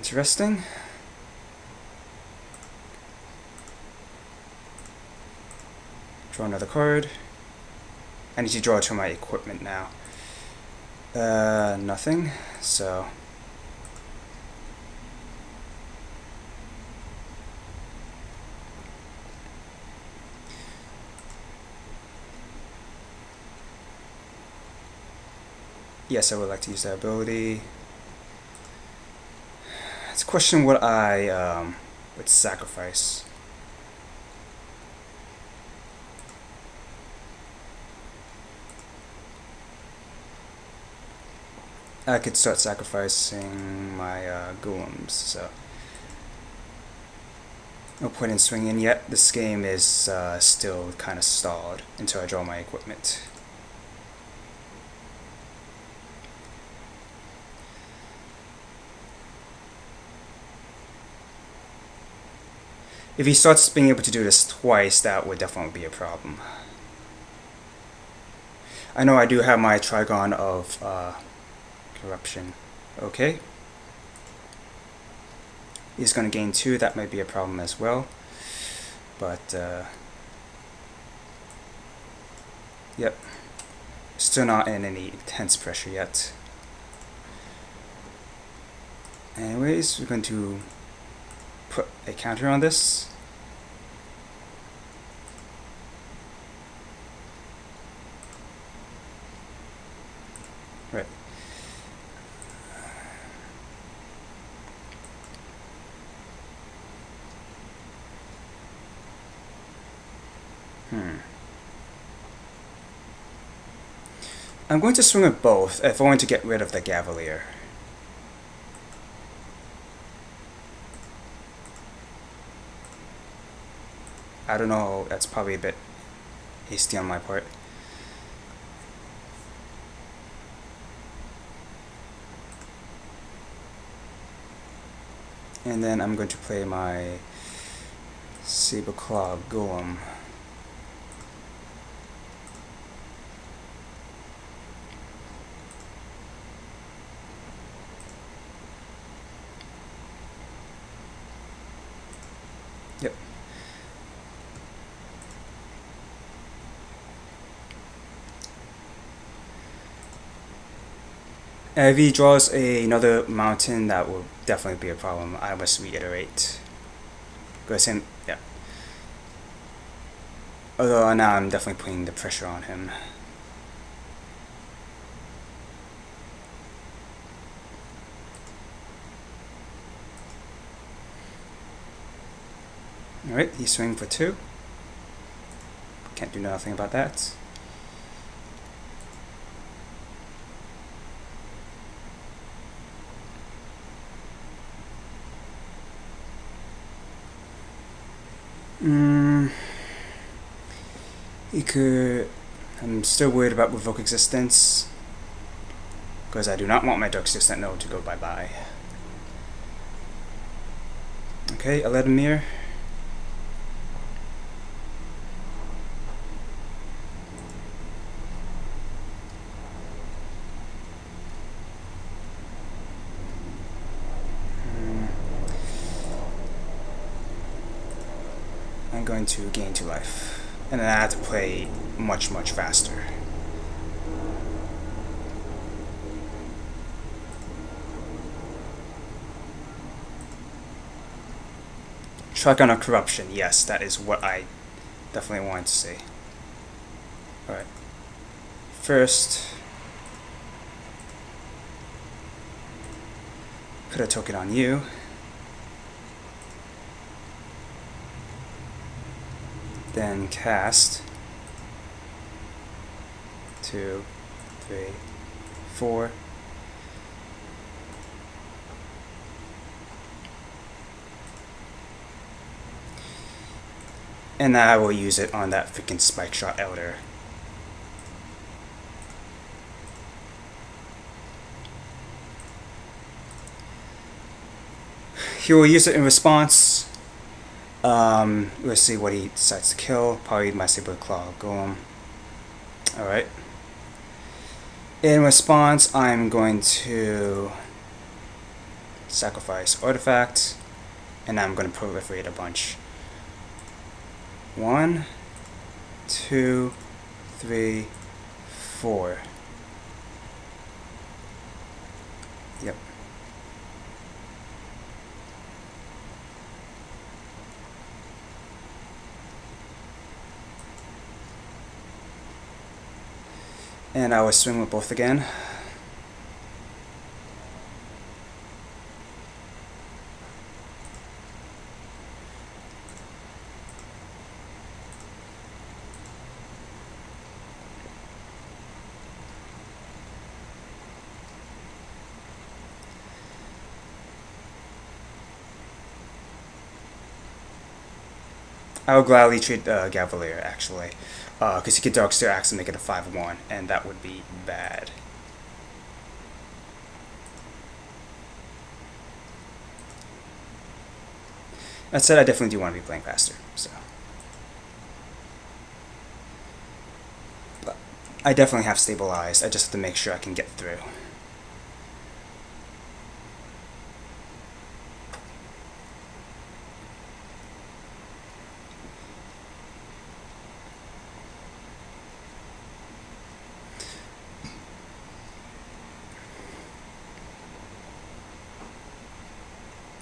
Interesting. Draw another card. I need to draw to my equipment now. Nothing. So yes, I would like to use that ability. It's a question what I would sacrifice. I could start sacrificing my golems, so no point in swinging yet. This game is still kind of stalled until I draw my equipment. If he starts being able to do this twice, that would definitely be a problem. I know I do have my Trigon of corruption. Okay. He's going to gain 2. That might be a problem as well. But, yep. Still not in any intense pressure yet. Anyways, we're going to put a counter on this. Right. I'm going to swing at both if I want to get rid of the Cavalier. I don't know, that's probably a bit hasty on my part. And then I'm going to play my Saber Claw Golem. Yep. If he draws another mountain, that will definitely be a problem. I must reiterate. Because him, yeah. Although now I'm definitely putting the pressure on him. Alright, he's swinging for 2. Can't do nothing about that. He could... I'm still worried about Revoke Existence, because I do not want my Dark Sixth Node to go bye-bye. Okay, Eledamir. I'm going to gain 2 life. And then I have to play much, much faster. Shotgun of Corruption, yes, that is what I definitely wanted to see. Alright. First, put a token on you. Then cast 2, 3, 4. And I will use it on that freaking Spike Shot Elder. He will use it in response. Let's see what he decides to kill. Probably my Saber Claw Golem. Alright. In response, I'm going to sacrifice artifact, and now I'm going to proliferate a bunch. 1, 2, 3, 4. Yep. And I will swing with both again. I would gladly treat Gavalier, actually, because he could Darksteel Axe and make it a 5-1, and that would be bad. That said, I definitely do want to be playing faster, so. But I definitely have stabilized, I just have to make sure I can get through.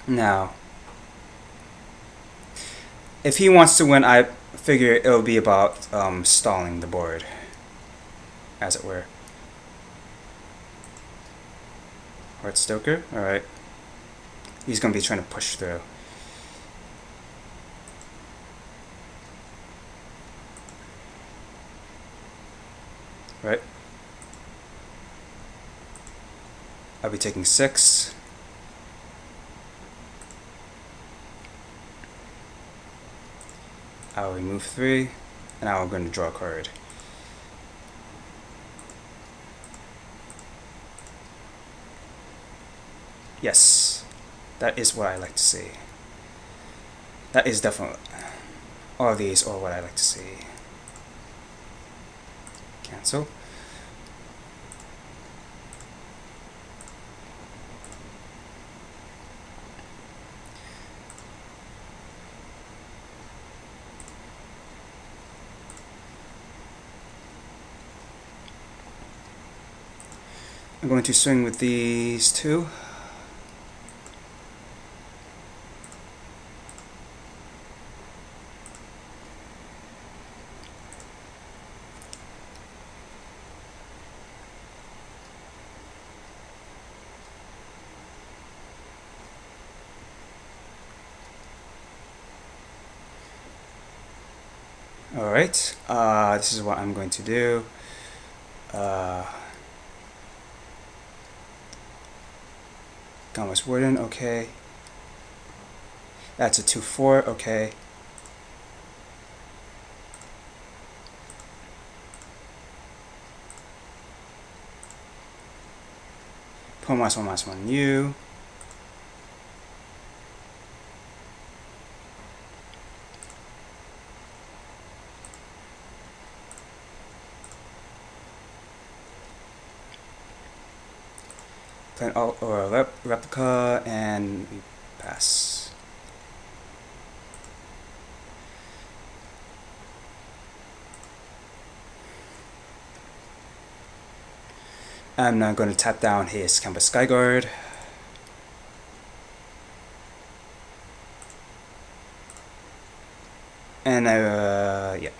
Now, if he wants to win, I figure it'll be about stalling the board, as it were. Heartstoker, alright. He's going to be trying to push through. Right? I'll be taking 6. I'll remove 3, and I'm going to draw a card. Yes, that is what I like to see. That is definitely, all of these are what I like to see. Cancel. I'm going to swing with these 2. Alright, this is what I'm going to do. Thomas Warden, okay. That's a 2-4, okay. Pull -1/-1 U. Play an or a replica, and we pass. I'm now going to tap down his Campus Skyguard. And yeah.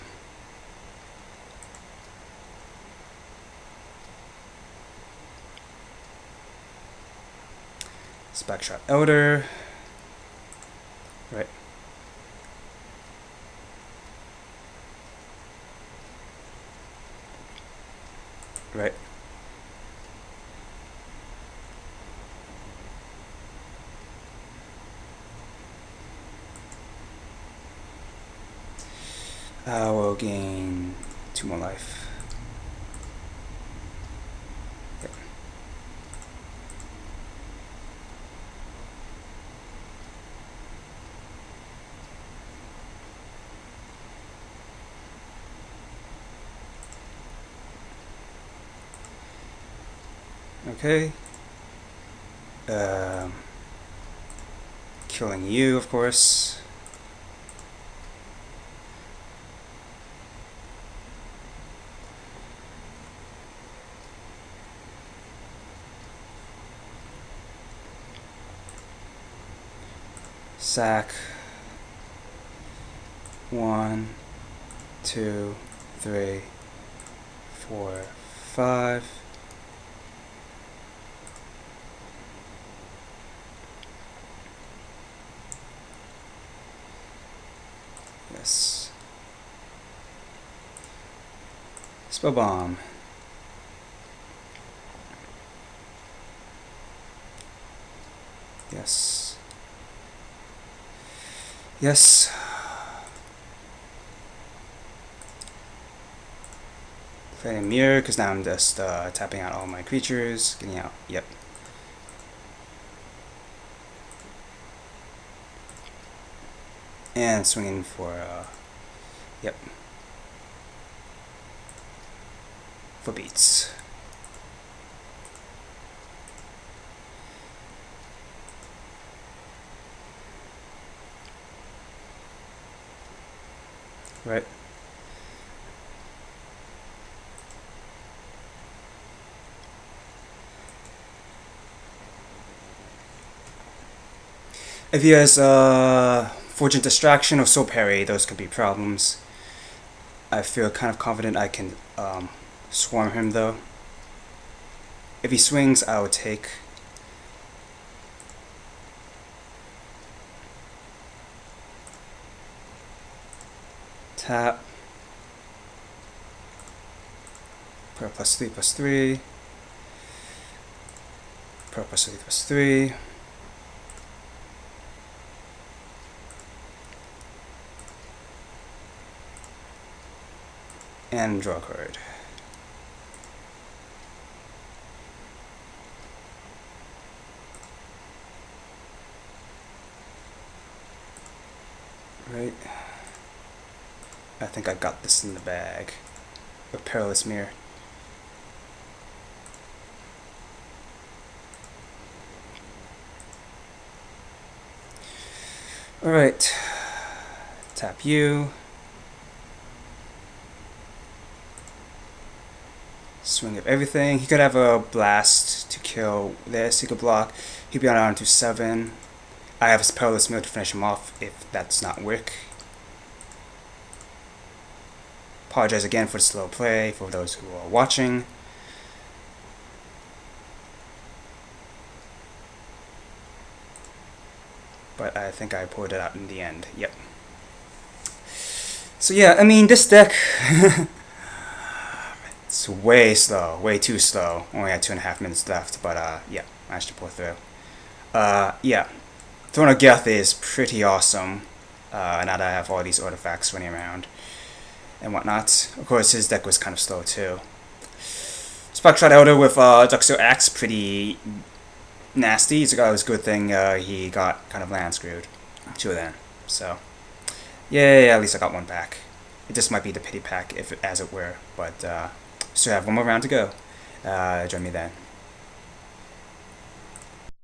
Backshot Elder. Right. Right. We'll gain 2 more life. Okay. killing you, of course. Sack. 1, 2, 3, 4, 5. Yes. Spell bomb. Yes. Yes. Play a mirror, because now I'm just tapping out all my creatures, getting out. Yep. And swinging for, yep. For beats. Right. If he has Fortune Distraction or Soul Parry, those could be problems. I feel kind of confident I can swarm him though. If he swings, I would take. Tap. Per +3/+3. Per +3/+3. And draw a card. Right. I think I got this in the bag. A Perilous Mirror. Alright. Tap you. Swing of everything. He could have a blast to kill this. He could block. He'd be on to 7. I have his Perilous Mirror to finish him off if that's not work. Apologize again for the slow play for those who are watching. But I think I pulled it out in the end. Yep. So yeah, I mean, this deck it's way slow, way too slow. Only had 2.5 minutes left, but yeah, managed to pull through. Yeah, Throne of Geth is pretty awesome. Now that I have all these artifacts running around and whatnot. Of course, his deck was kind of slow too. Spectral Elder with Duxio Axe, pretty nasty. It's a good thing he got kind of land screwed. 2 of them. So, yeah, at least I got one back. It just might be the pity pack, as it were, but still have one more round to go. Join me then.